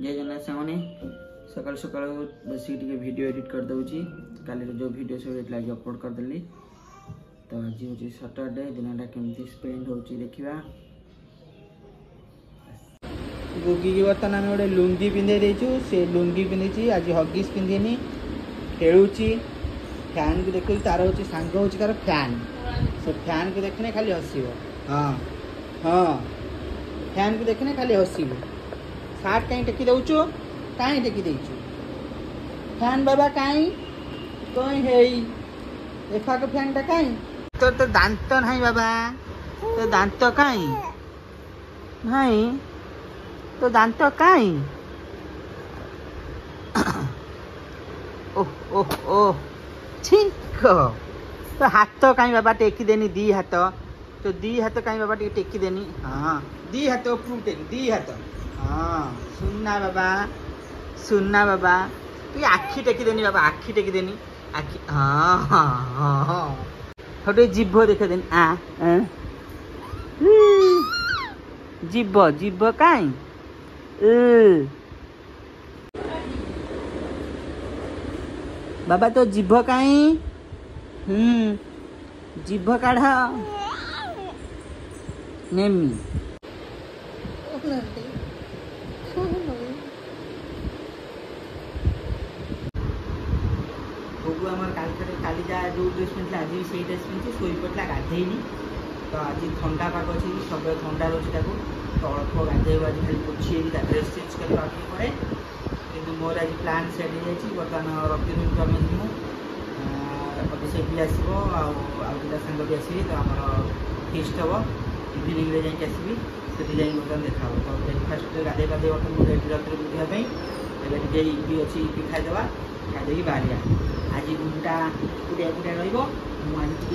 जय जगन्नाथ सामने सकाल सकाल बस वीडियो एडिट कर दूची काली जो वीडियो सब आज अपलोड करदेली तो आज हूँ सैटरडे दिनटा केमती स्पेंड होची देखिबा। गुगी की बर्तमान आम गोटे लुंगी पिंधे देचु से लुंगी पिंधि आज हगिस पिंधिनी खेलुची फैन को देखु तार हूँ सांग हूँ तार फैन से फैन को देखने खाली हसब। हाँ हाँ फैन को देखने खाली हसब। सार्ट कहीं टेकी दौचु कहीं टेकी देचु फैन बाबा कहीं कहीं है एफाक फैन टा कहीं तो दांत नहीं बाबा तो दांत कहीं नहीं तो दांत कहीं ओह ओह ओह छिंक तो हाथ कहीं बाबा टेकी देनी दी हाथ तो दी हाथ कहीं बाबा टेकी देनी। हाँ दी हाथ उपरू टेकी दी हाथ। हाँ सुनना बाबा तु आखि टेकी देनी बाबा आखि टेकी देनी आखि। हाँ हाँ हाँ गोटे जीभ देख देनी जीभ जीभ कहीं बाबा तो जीभ कहीं जीभ काढ़ नेमी काली जहाँ जो ड्रेस पिंधे आज भी से ड्रेस पिंधे शोई पड़ा गाधेनी तो आज ठंडा पाग अच्छी सब ठंडा रोचे तो अल्प गाधेब आज खाली पोछी ड्रेस चेंज करवा पड़े कि मोर आज प्लान सेट हो जाए। बर्तमान रवि रूम को आम जीमु अभिषेक भी आसो आटा सांग भी आसबे तो आम फिस्ट हम इवनिंग में जाकि आसबी से बर्तमान देखा तो ब्रेकफास्ट गाधे गाधे बर्तमान रेडी रखी बुझापी एवं इपी अच्छी इपी खाईदे खाईदे बाहर आज गुंटा एकुटिया एकुटिया रही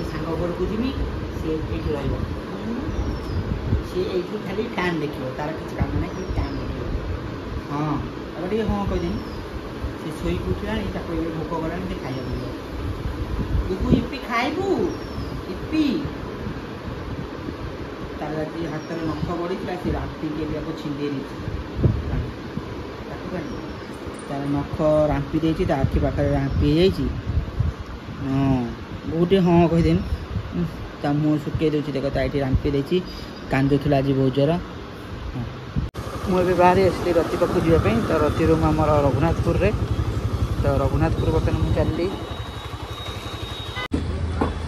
सांग घर को जीवी सी ये सी खाली फैन देखो तार किसी काम ना कि फैन देखो। हाँ अब टे हाँ कहीदेनी सी शोक उठला भोक गला खाया तू इपी खाइबू इपी तार हाथ में नख बड़ी से राम्पी छिंदे तार नख राम्पी देती आखि पाखे राम्पी जाइए। हाँ बहुत हाँ कहीदेनी ता मुँह सुखे दूसरी देख तो राम्पी देती कांदुला आज बहुत जोर। मुझे बाहर आसली रति पाक जावाई तो रति रूम आम रघुनाथपुर रे तो रघुनाथपुर बर्तमान मुझे चलि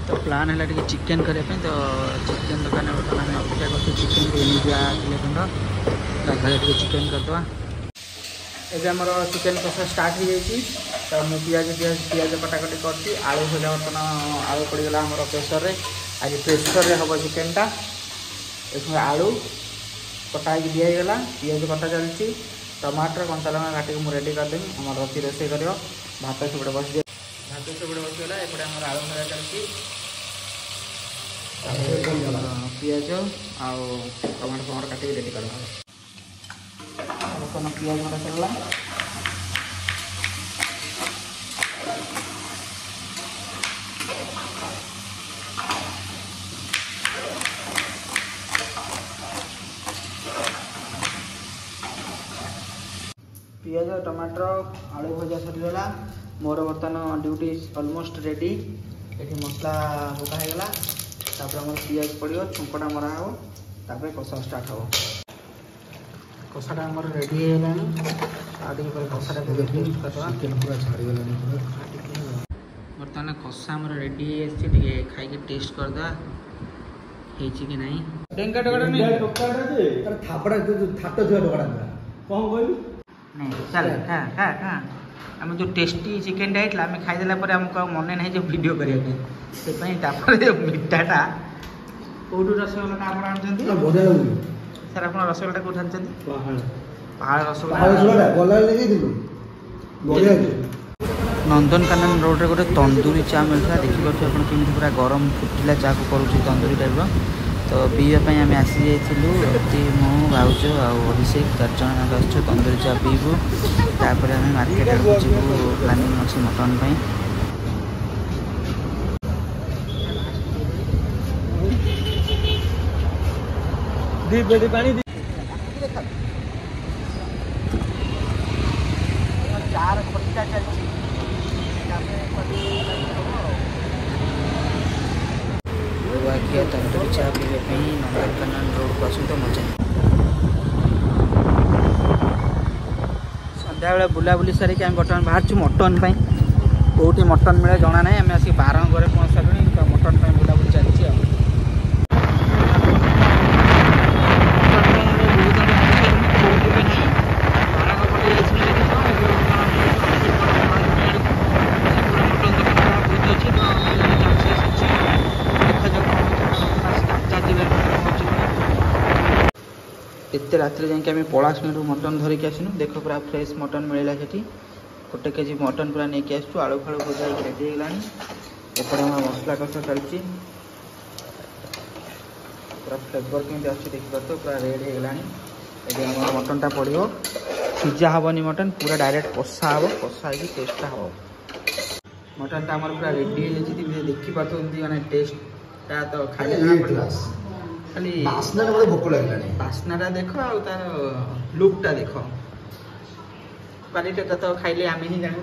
तो प्लान है चिकेन करने तो चिकेन दुकान बर्तमान अपेक्षा कर चिकेन किले खंड घर चिकेन करदे एवं आमर चिकेन कषा स्टार्ट हो जाए तो मुझे पियाज पियाज पियाज कटाकटी करती आलू भजा बर्तमान आलू पड़गला आम प्रेसर आज प्रेसर हम चिकेनटा इसमें आलू कटा दिगला पियाज कटा चलती टमाटर कंचा लगा काटिक मुझे रेडी करदेवी आम रति रोसे कर भात सेपटे बस भात सेपटे बसगला एपटे आम आलू भजा चलती पियाज आउ टमाटर फमाटर काटिक रेडी कर पियाज भरा चलला पियाज टमाटर आलू भजा सरीगला मोर बर्तमान ड्यूटी ऑलमोस्ट रेडी ये मसला पका होगा तापर आम पियाज पड़ो छुंकटा मरा हो तापर कषा स्टार्ट हो कषाटा आम रेडी होगा कषाटा पूरा छाड़गला बर्तमान कषा आम रेडी टे खाई टेस्ट करदे कि नहीं डेंगा टोकाटा नहीं थापड़ा थाट छुआ टोकाटा कौन कहलु नहीं चल खा खा खा आम जो टेस्टी चिकेन होता आम खाईदेला आमको मन ना जो वीडियो करने से मिठाटा कौटू रसगोल्ला आप सर आप रसगोल्ला कौट आनी पहाड़ रसगोल्ला नंदनकानन रोड रे गोटे तंदूरी चा मिलता देखिए कमी पूरा गरम फुटिला चा को करुँच तंदूरी टाइप तो पीवाई आम आसी जाइलु रति मु भाउज अभिषेक 4 जन आस तंदूरी चा पीबू तापर आम मार्केट आड़ जीवु प्लानिंग अच्छी मटन दी बेटी पानी चलती बाकी तंदूरी चा पीवा नंदनकानन रोड को आसत मजा सन्ध्या बेले बुलाबुली सारिक आम बर्तमान बाहर मटन कौटी मटन मिले जना ना आम आसिक 12 घरे पहुँच सारे तो मटन बुलाबुली चलती एते रात्रि जाके आम पलाशमेरू मटन धरिक आसनु देख पूरा फ्रेश मटन मिलला से 1 केजी मटन पूरा नहीं आसू आलू फालू भजा रेडी होगा एपटे आम मसला कषा चलती पूरा फ्लेवर केमी आस देखिए पूरा रेडी होगा ये मटनटा पड़ो सीझा हेनी मटन पूरा डायरेक्ट कषा हे कषा हो टेस्टा हम मटनटा आम पूरा रेडी हो देखिए मैंने टेस्टा तो खाई खाली भोक लगे बास्ना देख आ तार लुकटा देख क्वालिटी तो खाइले आम ही जान